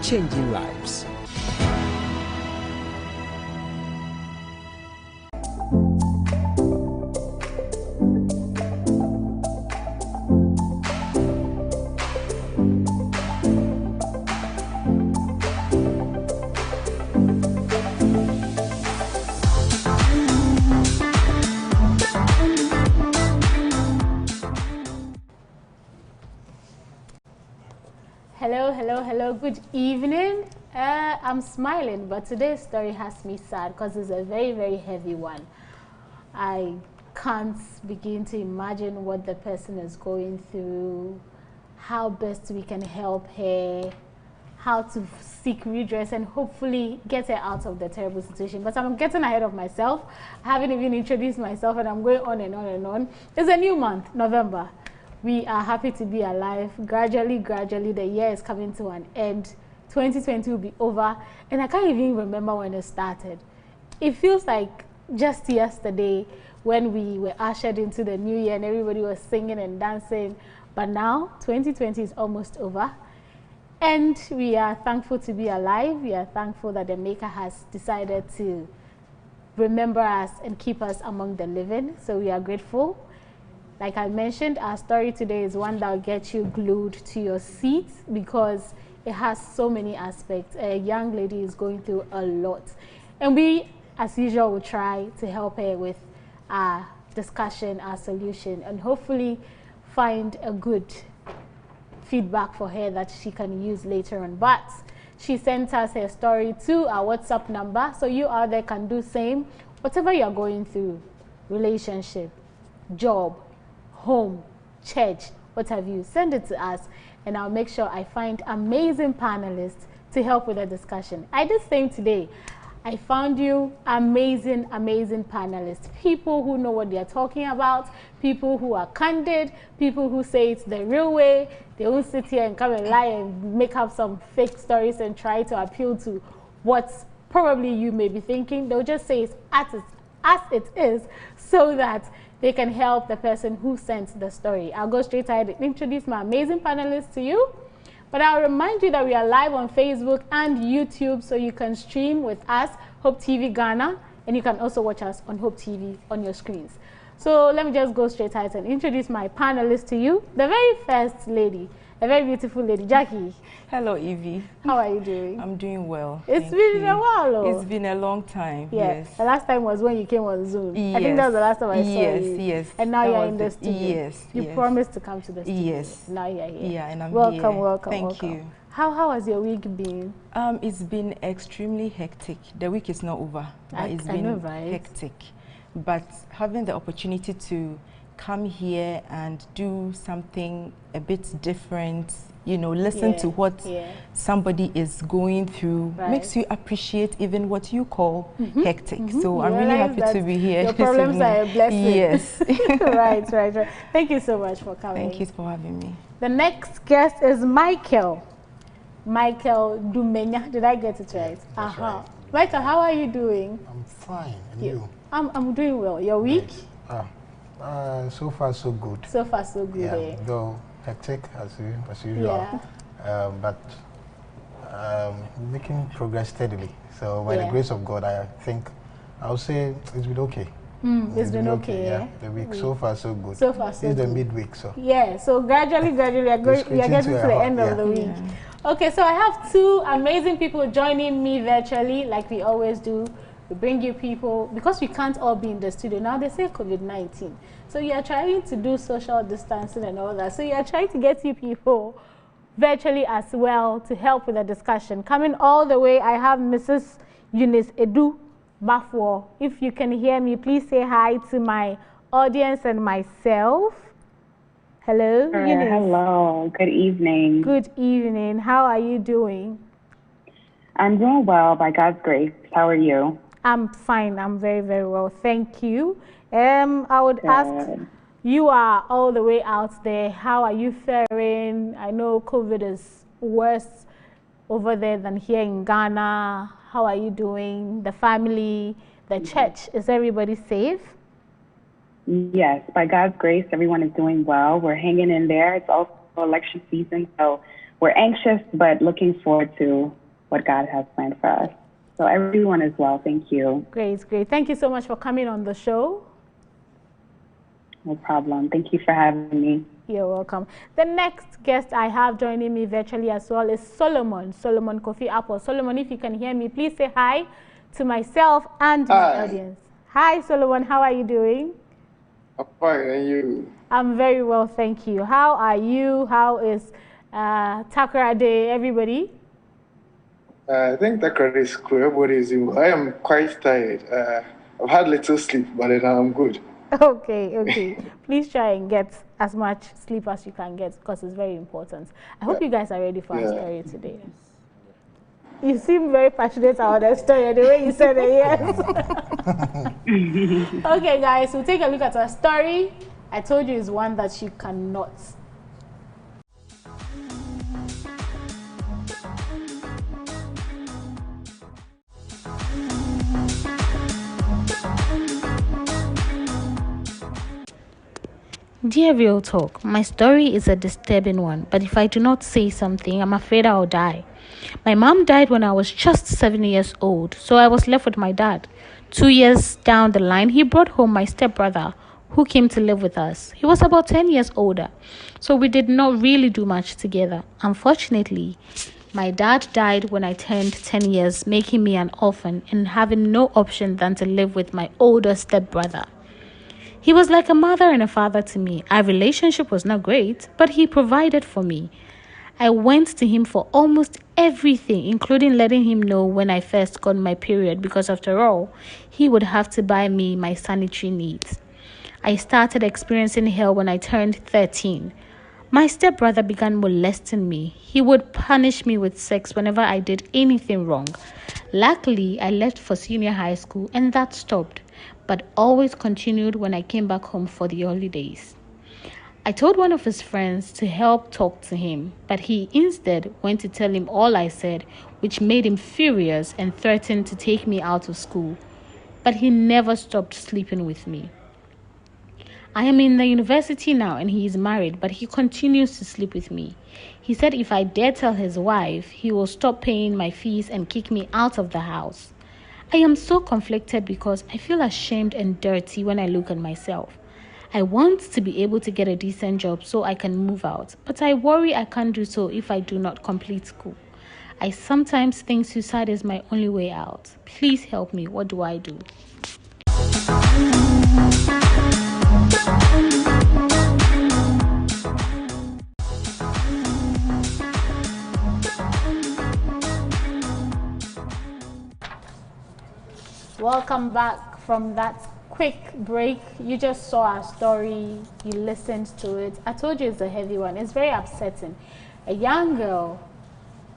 changing lives. Hello, good evening. I'm smiling, but today's story has me sad because it's a very heavy one. I can't begin to imagine what the person is going through, how best we can help her, how to seek redress and hopefully get her out of the terrible situation. But I'm getting ahead of myself. I haven't even introduced myself and I'm going on and on and on. It's a new month, November. We are happy to be alive. Gradually, the year is coming to an end. 2020 will be over. And I can't even remember when it started. It feels like just yesterday when we were ushered into the new year and everybody was singing and dancing. But now, 2020 is almost over. And we are thankful to be alive. We are thankful that the Maker has decided to remember us and keep us among the living. So we are grateful. Like I mentioned, our story today is one that will get you glued to your seat because it has so many aspects. A young lady is going through a lot. And we, as usual, will try to help her with our discussion, our solution, and hopefully find a good feedback for her that she can use later on. But she sent us her story to our WhatsApp number, so you out there can do same. Whatever you're going through, relationship, job, home, church, what have you, send it to us and I'll make sure I find amazing panelists to help with the discussion. I did same today. I found you amazing panelists, people who know what they're talking about, people who are candid, people who say it's the real way. They won't sit here and come and lie and make up some fake stories and try to appeal to what probably you may be thinking. They'll just say it's as it is so that they can help the person who sent the story. I'll go straight ahead and introduce my amazing panelists to you. But I'll remind you that we are live on Facebook and YouTube, so you can stream with us, Hope TV Ghana, and you can also watch us on Hope TV on your screens. So let me just go straight ahead and introduce my panelists to you. The very first lady, a very beautiful lady, Jackie. Hello, Evie. How are you doing? I'm doing well. It's been a while, though. It's been a long time. Yeah. Yes. The last time was when you came on Zoom. Yes. I think that was the last time I saw you. Yes. And now you're in the studio. Yes. You promised to come to the studio. Yes. Now you're here. Yeah, and I'm welcome, here. Welcome. Thank you. How has your week been? It's been extremely hectic. The week is not over, but it's been hectic. But having the opportunity to come here and do something a bit different, you know, listen to what somebody is going through, makes you appreciate even what you call hectic. So I'm really happy to be here. Your problems are a blessing. Yes. right. Thank you so much for coming. Thank you for having me. The next guest is Michael Dumenya. Did I get it right? Right. Michael, how are you doing? I'm fine. And you? I'm doing well. Your week? So far so good. So far so good. Yeah, though hectic as usual. Yeah. But making progress steadily. So by the grace of God, I think I'll say it's been okay. It's been okay. Yeah. The week so far so good. So far so it's good. the midweek, so. Yeah. So gradually we are getting to the end of the week. Okay, so I have two amazing people joining me virtually, like we always do. We bring you people, because we can't all be in the studio. Now they say COVID-19. So you are trying to do social distancing and all that. So you are trying to get you people virtually as well to help with the discussion. Coming all the way, I have Mrs. Eunice Edu Bafwo. If you can hear me, please say hi to my audience and myself. Hello, Eunice. Hello, good evening. Good evening. How are you doing? I'm doing well, by God's grace. How are you? I'm fine. I'm very well. Thank you. I would ask, you are all the way out there. How are you faring? I know COVID is worse over there than here in Ghana. How are you doing? The family, the church, is everybody safe? Yes, by God's grace, everyone is doing well. We're hanging in there. It's also election season, so we're anxious, but looking forward to what God has planned for us. So everyone as well, thank you. Great. Thank you so much for coming on the show. No problem. Thank you for having me. You're welcome. The next guest I have joining me virtually as well is Solomon Kofi Apple. Solomon, if you can hear me, please say hi to myself and my audience. Hi, Solomon. How are you doing? I'm fine, and you? I'm very well, thank you. How are you? How is Takara Day, everybody? I think Takara Day is cool. Everybody is in. I am quite tired. I've had little sleep, but I'm good. Okay. Please try and get as much sleep as you can get because it's very important. I hope you guys are ready for our story today. You seem very passionate about the story, the way you said it, yes. Okay, guys, we'll take a look at our story. I told you it's one that you cannot. Dear Real Talk, my story is a disturbing one, but if I do not say something, I'm afraid I'll die. My mom died when I was just 7 years old, so I was left with my dad. 2 years down the line, he brought home my stepbrother, who came to live with us. He was about 10 years older, so we did not really do much together. Unfortunately, my dad died when I turned 10 years, making me an orphan and having no option than to live with my older stepbrother. He was like a mother and a father to me. Our relationship was not great, but he provided for me. I went to him for almost everything, including letting him know when I first got my period, because after all, he would have to buy me my sanitary needs. I started experiencing hell when I turned 13. My stepbrother began molesting me. He would punish me with sex whenever I did anything wrong. Luckily, I left for senior high school and that stopped, but always continued when I came back home for the holidays. I told one of his friends to help talk to him, but he instead went to tell him all I said, which made him furious and threatened to take me out of school. But he never stopped sleeping with me. I am in the university now and he is married, but he continues to sleep with me. He said if I dare tell his wife, he will stop paying my fees and kick me out of the house. I am so conflicted because I feel ashamed and dirty when I look at myself. I want to be able to get a decent job so I can move out, but I worry I can't do so if I do not complete school. I sometimes think suicide is my only way out. Please help me. What do I do? Welcome back from that quick break. You just saw our story, you listened to it. I told you it's a heavy one. It's very upsetting. A young girl,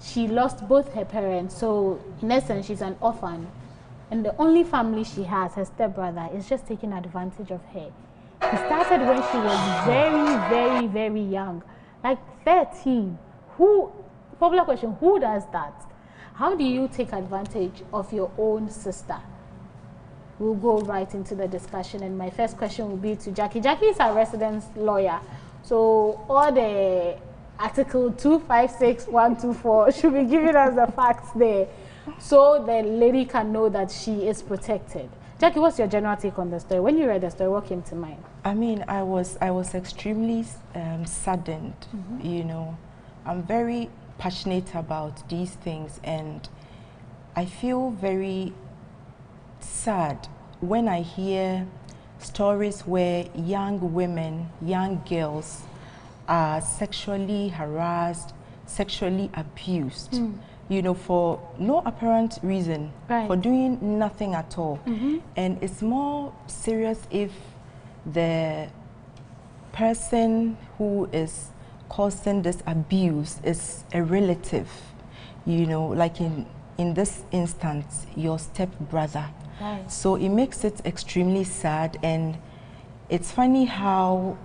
she lost both her parents, so in essence she's an orphan, and the only family she has, her stepbrother, is just taking advantage of her. He started when she was very young, like 13. Popular question, who does that? How do you take advantage of your own sister? We'll go right into the discussion, and my first question will be to Jackie. Jackie is our residence lawyer, so all the Article 256124 should be giving us the facts there, so the lady can know that she is protected. Jackie, what's your general take on the story? When you read the story, what came to mind? I mean, I was extremely saddened. You know, I'm very passionate about these things, and I feel very sad when I hear stories where young women, young girls are sexually harassed, sexually abused, you know, for no apparent reason, for doing nothing at all. And it's more serious if the person who is causing this abuse is a relative, you know, like in this instance, your stepbrother. So it makes it extremely sad, and it's funny how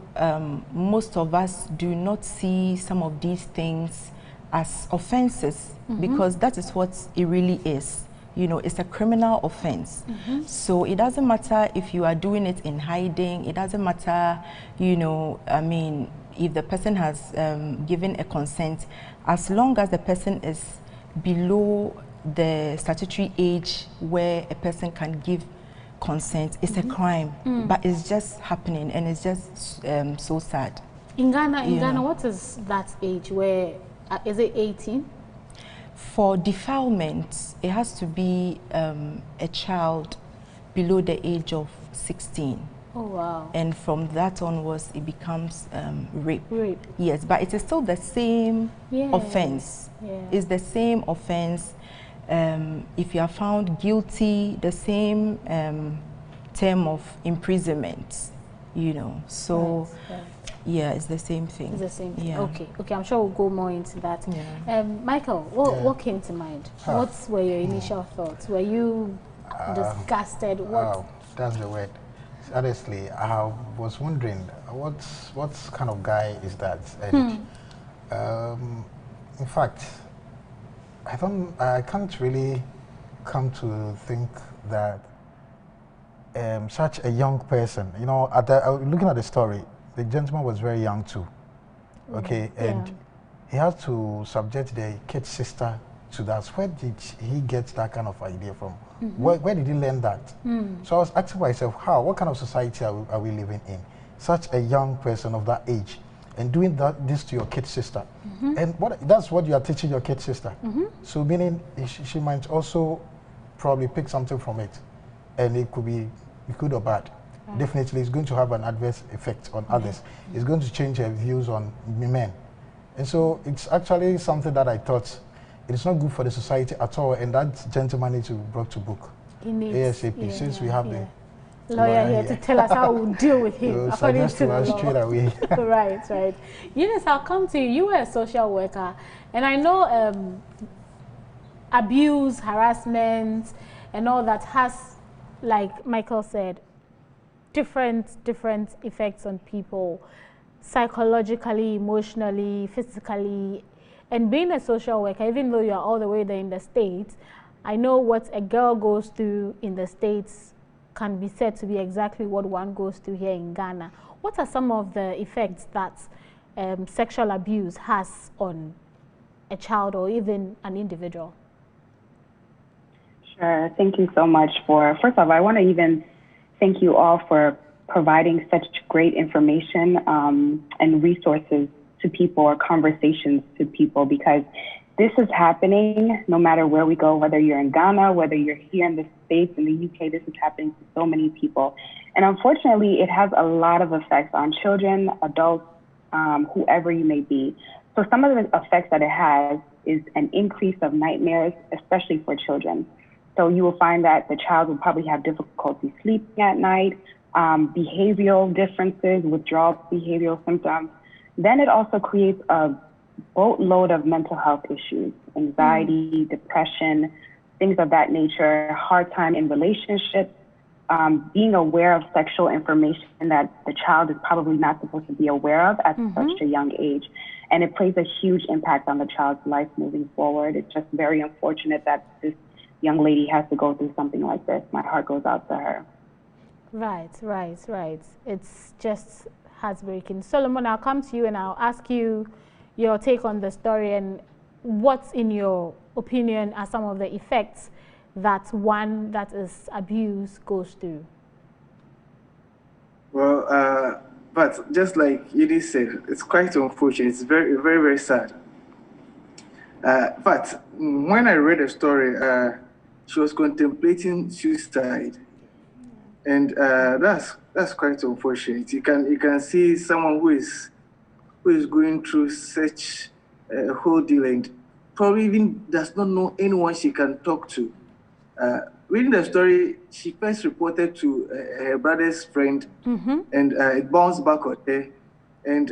most of us do not see some of these things as offenses, because that is what it really is. You know, it's a criminal offense. So it doesn't matter if you are doing it in hiding, it doesn't matter, you know, I mean, if the person has given a consent. as long as the person is below the statutory age where a person can give consent, it's a crime. But it's just happening, and it's just so sad. In Ghana, what is that age? Where is it 18? For defilement, it has to be a child below the age of 16. Oh, wow. And from that onwards, it becomes rape. Rape. Yes, but it is still the same offense. Yeah. It's the same offense. If you are found guilty, the same term of imprisonment, you know. So, yeah, it's the same thing. It's the same thing. Yeah. Okay, I'm sure we'll go more into that. Yeah. Michael, what came to mind? What were your initial thoughts? Were you disgusted? What? That's the word. Honestly, I was wondering what kind of guy is that? And in fact, I can't really come to think that such a young person, you know, looking at the story, the gentleman was very young too. Okay, and he had to subject the kid's sister to that. Where did he get that kind of idea from? Where did he learn that? So I was asking myself, what kind of society are we living in? Such a young person of that age, and doing this to your kid sister. And that's what you are teaching your kid sister. So meaning she might also probably pick something from it, and it could be good or bad. Definitely it's going to have an adverse effect on others. It's going to change her views on men. And so it's actually something that I thought it's not good for the society at all, and that gentleman needs to be brought to book ASAP, since we have the lawyer here to tell us how we'll deal with him according to the law. Straight away. Right. Eunice, I'll come to you. You were a social worker, and I know abuse, harassment, and all that has, like Michael said, different effects on people, psychologically, emotionally, physically. And being a social worker, even though you're all the way there in the States, I know what a girl goes through in the States can be said to be exactly what one goes through here in Ghana. What are some of the effects that sexual abuse has on a child or even an individual? Sure. Thank you so much first of all, I want to even thank you all for providing such great information and resources to people, or conversations to people, because this is happening no matter where we go, whether you're in Ghana, whether you're here in the States, in the UK, this is happening to so many people. And unfortunately, it has a lot of effects on children, adults, whoever you may be. So some of the effects that it has is an increase of nightmares, especially for children. So you will find that the child will probably have difficulty sleeping at night, behavioral differences, withdrawal behavioral symptoms. Then it also creates a boatload of mental health issues, anxiety, depression, things of that nature, hard time in relationships, being aware of sexual information that the child is probably not supposed to be aware of at such a young age. And it plays a huge impact on the child's life moving forward. It's just very unfortunate that this young lady has to go through something like this. My heart goes out to her. Right. It's just heartbreaking. Solomon, I'll come to you and I'll ask you your take on the story, and what's, in your opinion, are some of the effects that one that is abused goes through? Well, but just like Edie said, it's quite unfortunate. It's very, very, very sad. But when I read the story, she was contemplating suicide, and that's quite unfortunate. You can see someone who is going through such a whole deal and probably even does not know anyone she can talk to. Reading the story, she first reported to her brother's friend, and it bounced back on her. And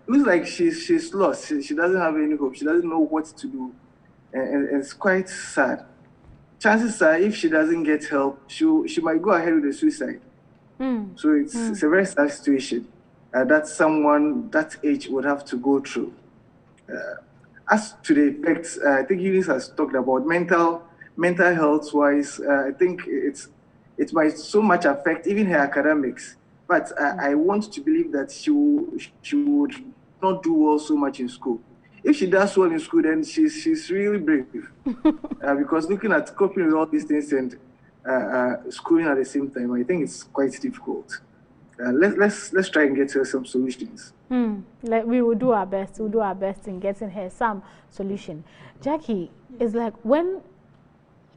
looks like she's lost. She doesn't have any hope. She doesn't know what to do, and it's quite sad. Chances are, if she doesn't get help, she might go ahead with the suicide. So it's a very sad situation that someone that age would have to go through. As to the effects, I think Eunice has talked about mental health wise. I think it might so much affect even her academics. But I want to believe that she would not do well so much in school. if she does well in school, then she's really brave. Because looking at coping with all these things and schooling at the same time, I think it's quite difficult. Let's try and get her some solutions. We will do our best. We'll do our best in getting her some solution. Jackie, it's like when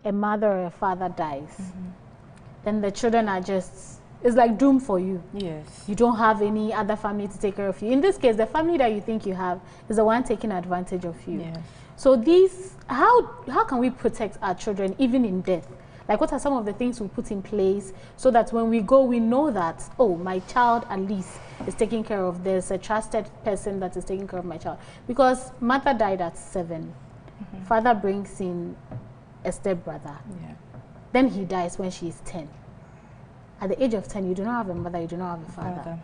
a mother or a father dies, then the children are just, it's like doom for you. Yes. You don't have any other family to take care of you. In this case, the family that you think you have is the one taking advantage of you. Yes. So how can we protect our children even in death? Like, what are some of the things we put in place so that when we go, we know that, oh, my child at least is taken care of. There's a trusted person that is taking care of my child. Because mother died at 7. Father brings in a stepbrother. Yeah. Then he dies when she is 10. At the age of 10, you do not have a mother, you do not have a father.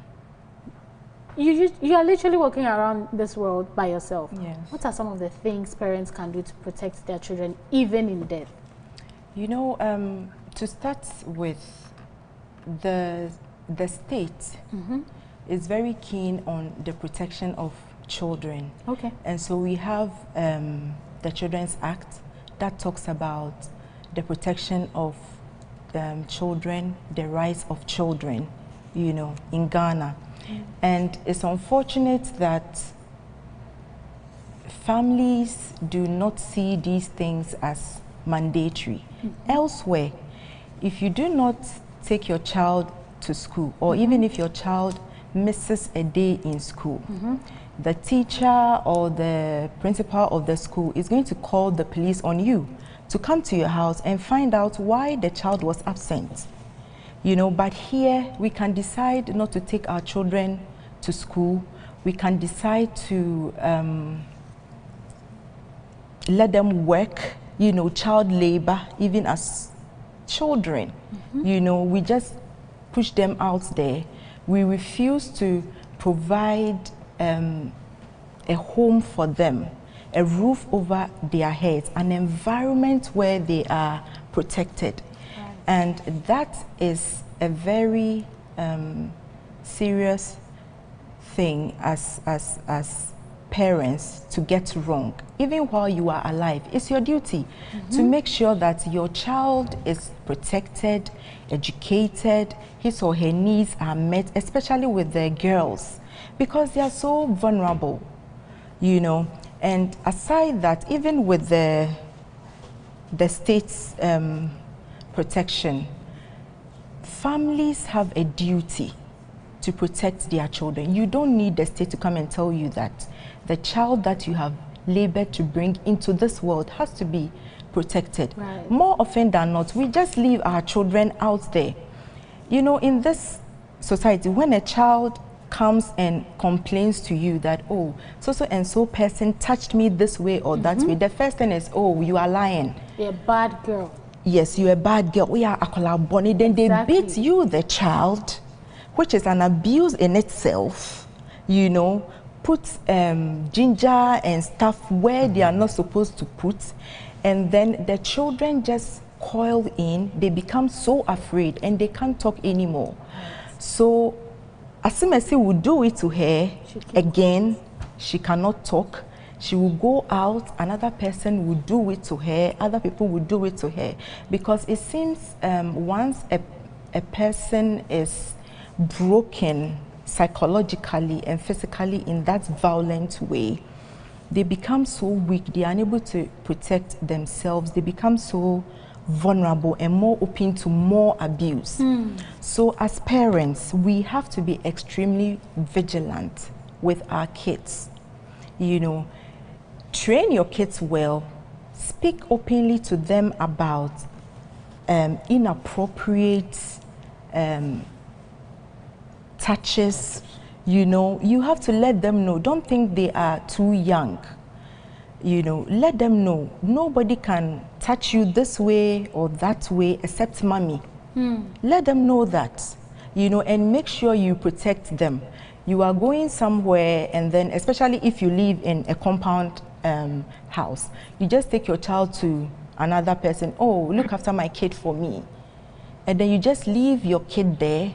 You are literally walking around this world by yourself. Yes. What are some of the things parents can do to protect their children even in death? You know, to start with, the state is very keen on the protection of children. Okay. And so we have the Children's Act that talks about the protection of children, the rights of children, you know, in Ghana. And it's unfortunate that families do not see these things as mandatory. Elsewhere, if you do not take your child to school, or even if your child misses a day in school, the teacher or the principal of the school is going to call the police on you to come to your house and find out why the child was absent. You know, but here we can decide not to take our children to school. We can decide to let them work, you know, child labor, even as children. You know, we just push them out there. We refuse to provide a home for them, a roof over their heads, an environment where they are protected. Right. And that is a very serious thing as parents to get wrong. Even while you are alive, it's your duty to make sure that your child is protected, educated, his or her needs are met, especially with the girls, because they are so vulnerable, you know. And aside that, even with the state's protection, families have a duty to protect their children. You don't need the state to come and tell you that the child that you have labored to bring into this world has to be protected. Right. More often than not, we just leave our children out there. You know, in this society, when a child comes and complains to you that, oh, so and so person touched me this way or that way, the first thing is, oh, you are lying. You're a bad girl. Yes, you're a bad girl. We are a bonnie. Then they beat you, the child, which is an abuse in itself, you know, put ginger and stuff where they are not supposed to put, and then the children just coil in, they become so afraid and they can't talk anymore. So Asimesi will do it to her again, she cannot talk, she will go out, another person will do it to her, other people will do it to her, because it seems once a person is broken psychologically and physically in that violent way, they become so weak, they are unable to protect themselves, they become so vulnerable and more open to more abuse. So as parents, we have to be extremely vigilant with our kids. You know, train your kids well, speak openly to them about inappropriate touches. You know, you have to let them know. Don't think they are too young. You know, let them know nobody can touch you this way or that way except mommy. Let them know that, you know, and make sure you protect them. You are going somewhere, and then especially if you live in a compound house, you just take your child to another person. Oh, look after my kid for me. And then you just leave your kid there.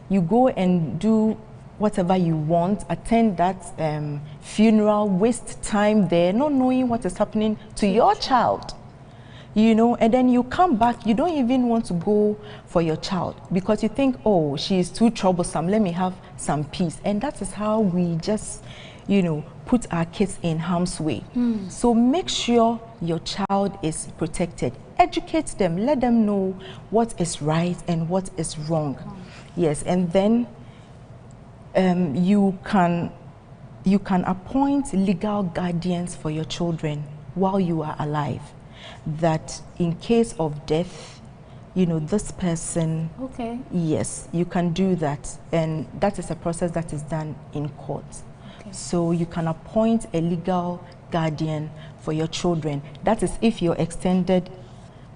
You go and do whatever you want, attend that funeral, waste time there, not knowing what is happening to your child. You know, and then you come back, you don't even want to go for your child because you think, oh, she is too troublesome, let me have some peace. And that is how we just, you know, put our kids in harm's way. So make sure your child is protected. Educate them, let them know what is right and what is wrong. Yes, and then you can appoint legal guardians for your children while you are alive, that in case of death, you know, this person, okay, yes, you can do that, and that is a process that is done in court. Okay. So you can appoint a legal guardian for your children. That is if your extended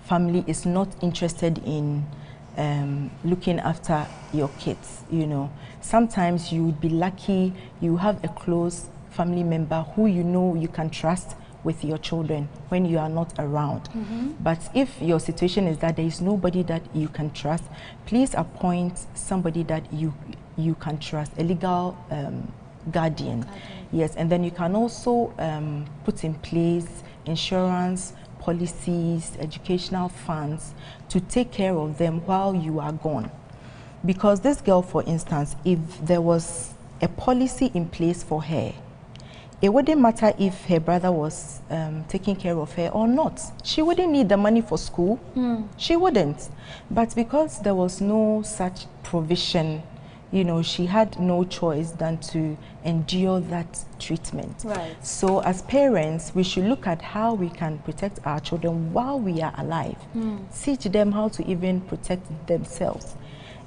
family is not interested in looking after your kids. You know, sometimes you would be lucky you have a close family member who you know you can trust with your children when you are not around. But if your situation is that there is nobody that you can trust, please appoint somebody that you can trust, a legal guardian. Yes, and then you can also put in place insurance policies, educational funds to take care of them while you are gone. Because this girl, for instance, if there was a policy in place for her, it wouldn't matter if her brother was taking care of her or not. She wouldn't need the money for school. She wouldn't. But because there was no such provision, you know, she had no choice than to endure that treatment. Right. So as parents, we should look at how we can protect our children while we are alive. Teach them how to even protect themselves.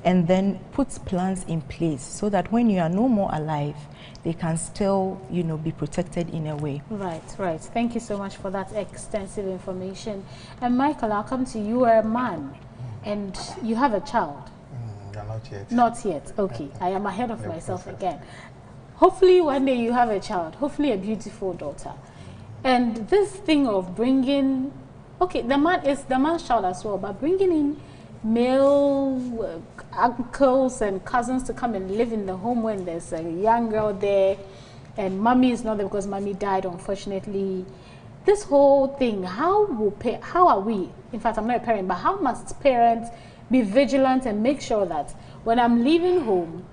And then put plans in place so that when you are no more alive, they can still, you know, be protected in a way. Right, right. Thank you so much for that extensive information. And Michael, I'll come to you. You are a man and you have a child. Not yet. Not yet. Okay. I am ahead of myself again. Hopefully one day you have a child, hopefully a beautiful daughter. And this thing of bringing, okay, the man is the man's child as well, but bringing in male uncles and cousins to come and live in the home when there's a young girl there and mommy is not there because mommy died, unfortunately. This whole thing, how are we, in fact, I'm not a parent, but how must parents be vigilant and make sure that when I'm leaving home,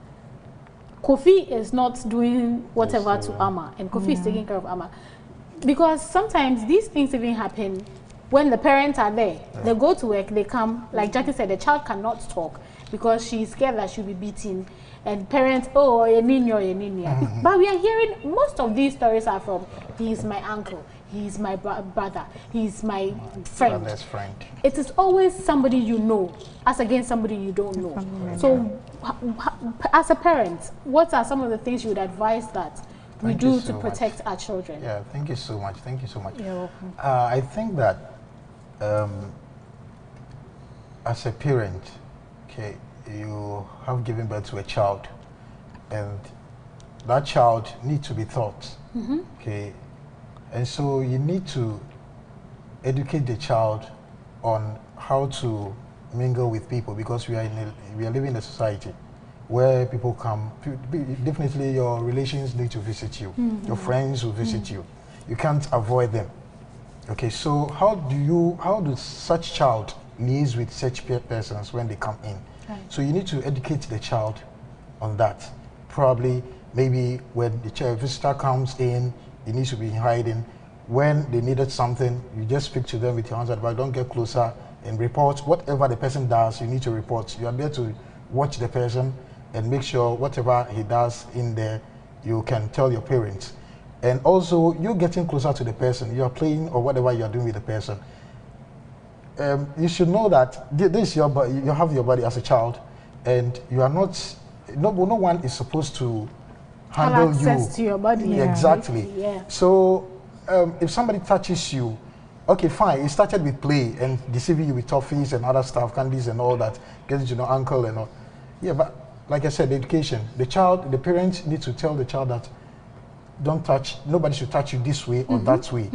Kofi is not doing whatever to Amma and Kofi is taking care of Amma? Because sometimes these things even happen when the parents are there. They go to work, they come, like Jackie said, the child cannot talk because she's scared that she'll be beaten. And parents, oh, you're nino. But we are hearing, most of these stories are from, he's my uncle, he's my brother, he's my friend. Brother's friend. It is always somebody you know, as against somebody you don't know. So, as a parent, what are some of the things you would advise that we do to protect our children? Yeah, thank you so much. Thank you so much. You're welcome. I think that as a parent, okay, you have given birth to a child, and that child needs to be taught, okay, and so you need to educate the child on how to mingle with people, because we are living in a society where people come. Definitely, your relations need to visit you. Your friends will visit you. You can't avoid them. Okay, so how does such child liaise with such persons when they come in? Right. So you need to educate the child on that. Probably, maybe when the visitor comes in, he needs to be hiding. When they needed something, you just speak to them with your hands at the back. Don't get closer and report. Whatever the person does, you need to report. You are there to watch the person and make sure whatever he does in there, you can tell your parents. And also, you're getting closer to the person. You are playing or whatever you are doing with the person. You should know that this is your body. You have your body as a child, and you are not. No one is supposed to handle have access to your body. Yeah, exactly. Yeah. So, if somebody touches you, okay, fine. It started with play and deceiving you with toffees and other stuff, candies and all that, getting to know uncle and all. Yeah, but like I said, education. The parents need to tell the child that don't touch. Nobody should touch you this way or that way.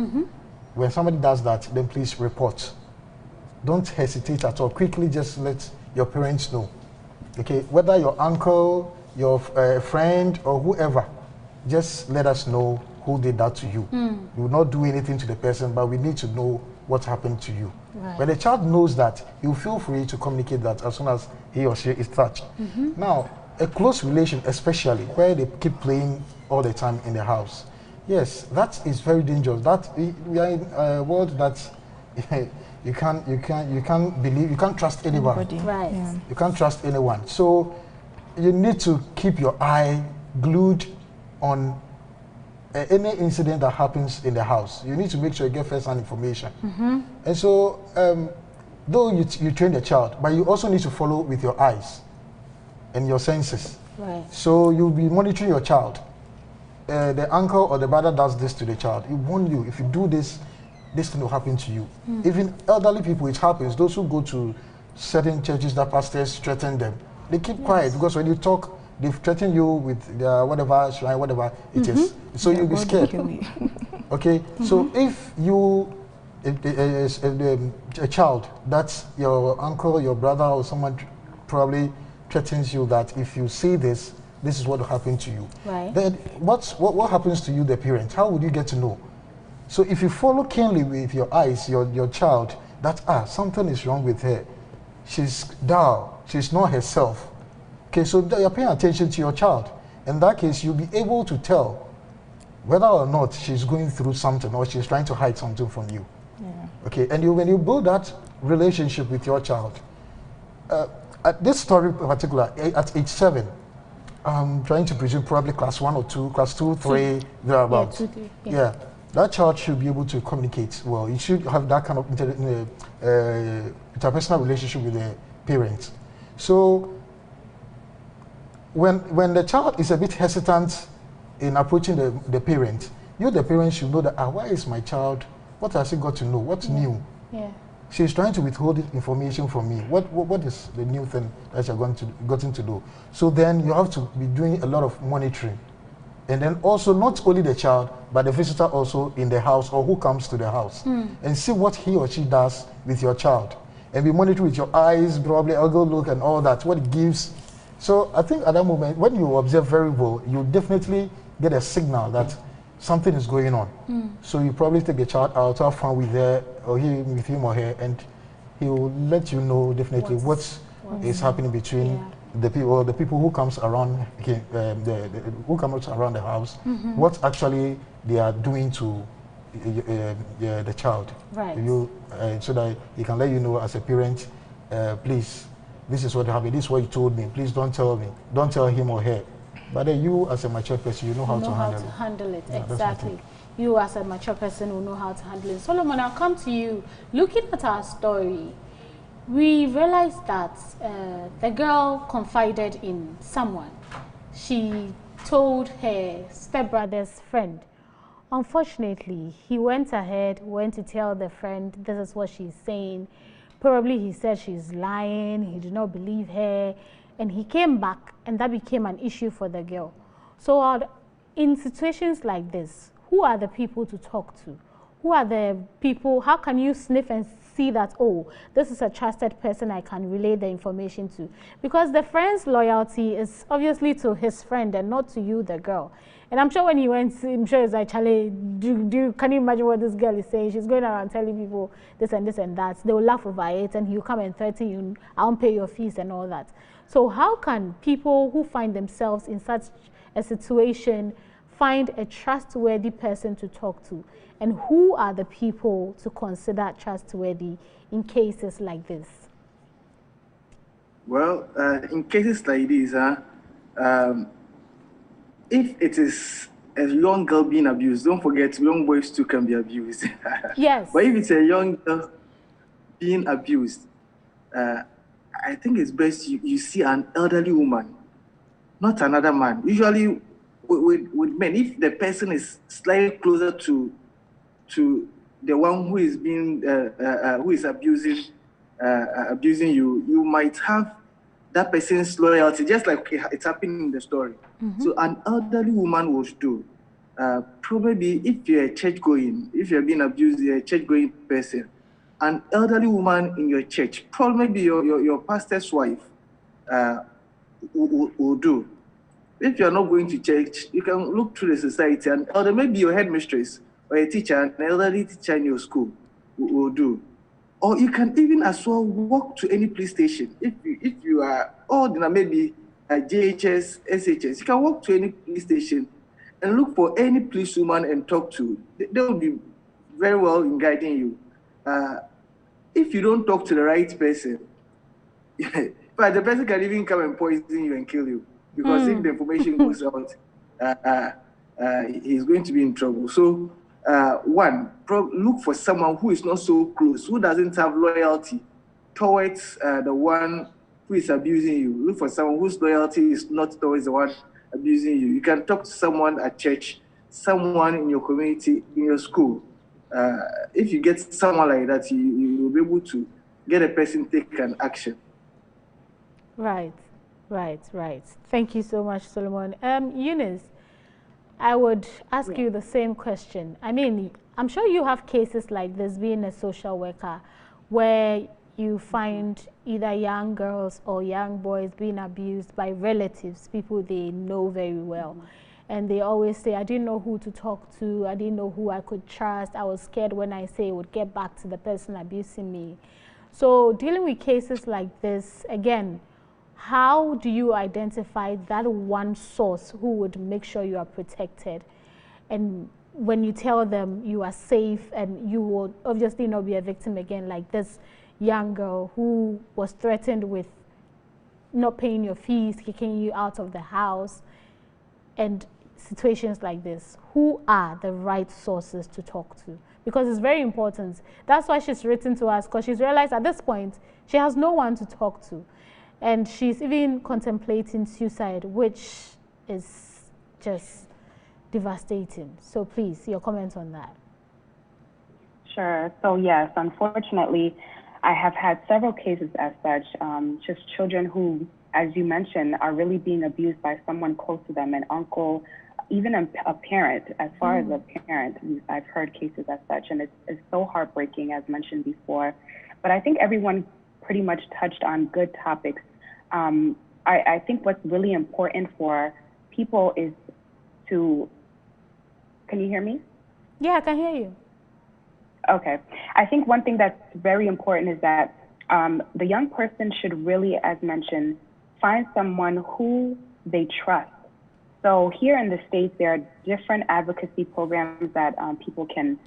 When somebody does that, then please report. Don't hesitate at all. Quickly, just let your parents know. Okay, whether your uncle, your friend or whoever, just let us know who did that to you. We will not do anything to the person, but we need to know what happened to you. Right. When the child knows that, you feel free to communicate that as soon as he or she is touched. Now, a close relation, especially where they keep playing all the time in the house, yes, that is very dangerous. That we are in a world that you can't believe, you can't trust anyone. Right. Yeah. You can't trust anyone. So you need to keep your eye glued on any incident that happens in the house. You need to make sure you get first-hand information. And so, though you train the child, but you also need to follow with your eyes and your senses. Right. So you'll be monitoring your child. The uncle or the brother does this to the child. He warn you, if you do this, this thing will happen to you. Even elderly people, it happens. Those who go to certain churches that pastors threaten them, they keep quiet, because when you talk, they threaten you with their whatever shrine, whatever it is. So you'll be scared. Okay, so if you, a child, that's your uncle, your brother, or someone probably threatens you that if you see this, this is what will happen to you. Right. Then what happens to you, the parent? How would you get to know? So if you follow keenly with your eyes, your child, that something is wrong with her. She's dull. She's not herself. Okay, so you're paying attention to your child. In that case, you'll be able to tell whether or not she's going through something or she's trying to hide something from you. Yeah. Okay, and when you build that relationship with your child, at this story in particular, at age 7, I'm trying to presume probably class 1 or 2, class 2, 3, thereabouts. Yeah, 2, 3. Yeah, that child should be able to communicate well. He should have that kind of interpersonal relationship with the parents. So when the child is a bit hesitant in approaching the parent, you, the parent, should know that, why is my child, what has he got to know? What's new? Yeah. She's trying to withhold information from me. What is the new thing that you're gotten to do? So then you have to be doing a lot of monitoring. And then also not only the child, but the visitor also in the house or who comes to the house. And see what he or she does with your child. And be monitoring with your eyes, probably elbow look and all that, what it gives. So I think at that moment, when you observe very well, you definitely get a signal that something is going on. So you probably take the child out, have fun with her, or with him or her, and he will let you know definitely what is happening between the people who comes around who comes around the house, what actually they are doing to the child. Right. So that he can let you know as a parent, please, this is what happened, this is what you told me, please don't tell me, don't tell him or her. But then you as a mature person, you know how to handle it. Yeah, exactly. You as a mature person will know how to handle it. Solomon, I'll come to you. Looking at our story, we realized that the girl confided in someone. She told her stepbrother's friend. Unfortunately, he went to tell the friend, this is what she's saying. Probably he said she's lying, he did not believe her, and he came back, and that became an issue for the girl. So in situations like this, who are the people to talk to? Who are the people, how can you sniff and see that, oh, this is a trusted person I can relay the information to? Because the friend's loyalty is obviously to his friend and not to you, the girl. And I'm sure when he went, I'm sure it's like, Charlie, can you imagine what this girl is saying? She's going around telling people this and this and that. They will laugh over it, and he'll come and threaten you, I won't pay your fees and all that. So how can people who find themselves in such a situation find a trustworthy person to talk to? And who are the people to consider trustworthy in cases like this? Well, in cases like this, if it is a young girl being abused, don't forget young boys too can be abused. Yes. But if it's a young girl being abused, I think it's best you see an elderly woman, not another man. Usually with men, if the person is slightly closer to the one who is being who is abusing you, you might have that person's loyalty, just like it's happening in the story. So an elderly woman would do. Probably if you're a church-going, if you're being abused, you're a church-going person, an elderly woman in your church, probably your pastor's wife, will do. If you're not going to church, you can look through the society, and or there may be your headmistress or a teacher, an elderly teacher in your school will do. Or you can even as well walk to any police station. If you are old enough, maybe JHS, SHS, you can walk to any police station and look for any policewoman and talk to. They will be very well in guiding you. If you don't talk to the right person, but the person can even come and poison you and kill you, because if the information goes out, he's going to be in trouble. So, one, look for someone who is not so close, who doesn't have loyalty towards the one who is abusing you. Look for someone whose loyalty is not towards the one abusing you. You can talk to someone at church, someone in your community, in your school. If you get someone like that, you will be able to get a person take an action. Right. Thank you so much, Solomon. Eunice, I would ask you the same question. I mean, I'm sure you have cases like this being a social worker where you find either young girls or young boys being abused by relatives, people they know very well. And they always say, I didn't know who to talk to, I didn't know who I could trust, I was scared when I say it would get back to the person abusing me. So dealing with cases like this, again, how do you identify that one source who would make sure you are protected? And when you tell them you are safe and you will obviously not be a victim again, like this young girl who was threatened with not paying your fees, kicking you out of the house, and situations like this, who are the right sources to talk to? Because it's very important. That's why she's written to us, because she's realized at this point she has no one to talk to. And she's even contemplating suicide, which is just devastating. So please, your comments on that. Sure. So yes, unfortunately, I have had several cases as such, just children who, as you mentioned, are really being abused by someone close to them, an uncle, even a parent. As far as a parent, I've heard cases as such, and it's so heartbreaking, as mentioned before. But I think everyone pretty much touched on good topics. I think what's really important for people is to, can you hear me? Yeah, I can hear you. Okay. I think one thing that's very important is that the young person should really, as mentioned, find someone who they trust. So here in the States, there are different advocacy programs that people can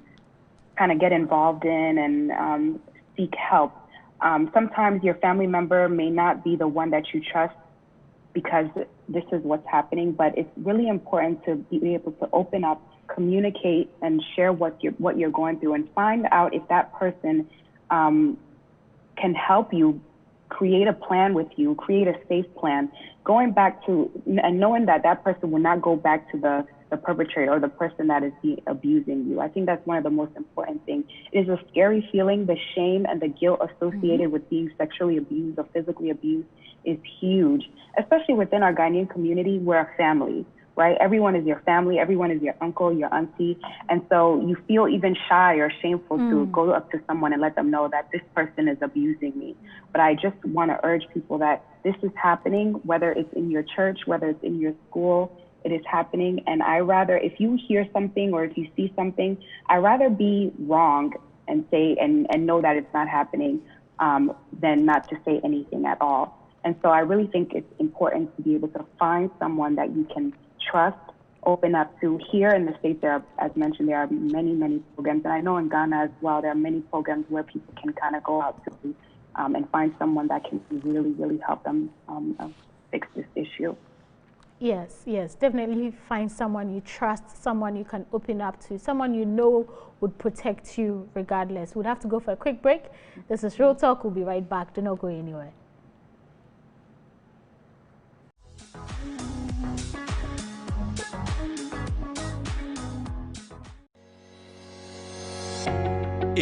kind of get involved in and seek help. Sometimes your family member may not be the one that you trust because this is what's happening, but it's really important to be able to open up, communicate, and share what you're going through, and find out if that person can help you create a plan with you, create a safe plan, going back to, and knowing that that person will not go back to the perpetrator or the person that is abusing you. I think that's one of the most important things. It is a scary feeling. The shame and the guilt associated with being sexually abused or physically abused is huge, especially within our Ghanaian community. We're a family, right? Everyone is your family. Everyone is your uncle, your auntie. And so you feel even shy or shameful to go up to someone and let them know that this person is abusing me. But I just want to urge people that this is happening, whether it's in your church, whether it's in your school, it is happening. And I rather, if you hear something or if you see something, I rather be wrong and say, and know that it's not happening than not to say anything at all. And so I really think it's important to be able to find someone that you can trust, open up to. Here in the States, there are, as mentioned, there are many, many programs. And I know in Ghana as well, there are many programs where people can kind of go out to and find someone that can really, really help them fix this issue. Yes, definitely find someone you trust, someone you can open up to, someone you know would protect you regardless. We'd have to go for a quick break. This is Real Talk. We'll be right back. Do not go anywhere.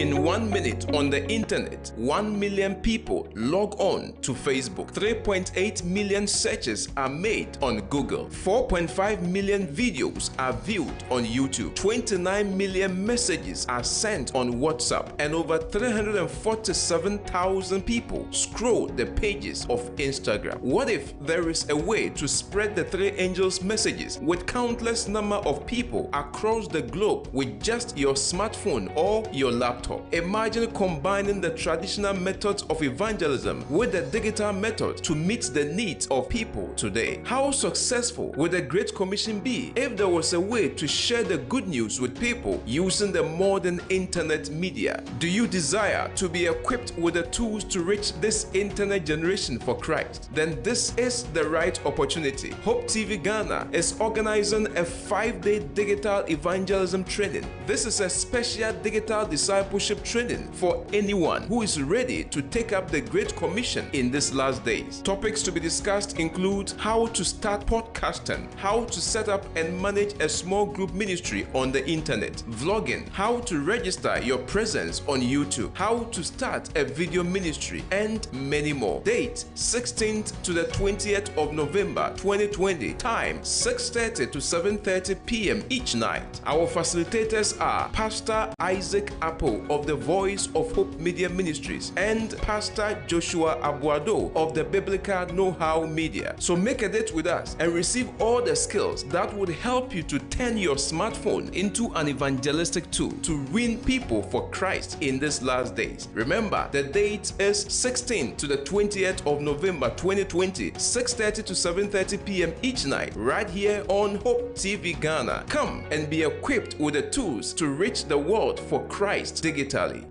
In 1 minute on the internet, 1 million people log on to Facebook. 3.8 million searches are made on Google. 4.5 million videos are viewed on YouTube. 29 million messages are sent on WhatsApp. And over 347,000 people scroll the pages of Instagram. What if there is a way to spread the three angels' messages with countless number of people across the globe with just your smartphone or your laptop? Imagine combining the traditional methods of evangelism with the digital method to meet the needs of people today. How successful would the Great Commission be if there was a way to share the good news with people using the modern internet media? Do you desire to be equipped with the tools to reach this internet generation for Christ? Then this is the right opportunity. Hope TV Ghana is organizing a 5-day digital evangelism training. This is a special digital discipleship training for anyone who is ready to take up the Great Commission in these last days. Topics to be discussed include how to start podcasting, how to set up and manage a small group ministry on the internet, vlogging, how to register your presence on YouTube, how to start a video ministry, and many more. Date 16th to the 20th of November 2020. Time 6:30 to 7:30 p.m. each night. Our facilitators are Pastor Isaac Apple of the Voice of Hope Media Ministries and Pastor Joshua Abuado of the Biblical Know-How Media. So make a date with us and receive all the skills that would help you to turn your smartphone into an evangelistic tool to win people for Christ in these last days. Remember, the date is 16th to the 20th of November 2020, 6:30 to 7:30 p.m. each night, right here on Hope TV Ghana. Come and be equipped with the tools to reach the world for Christ digitally.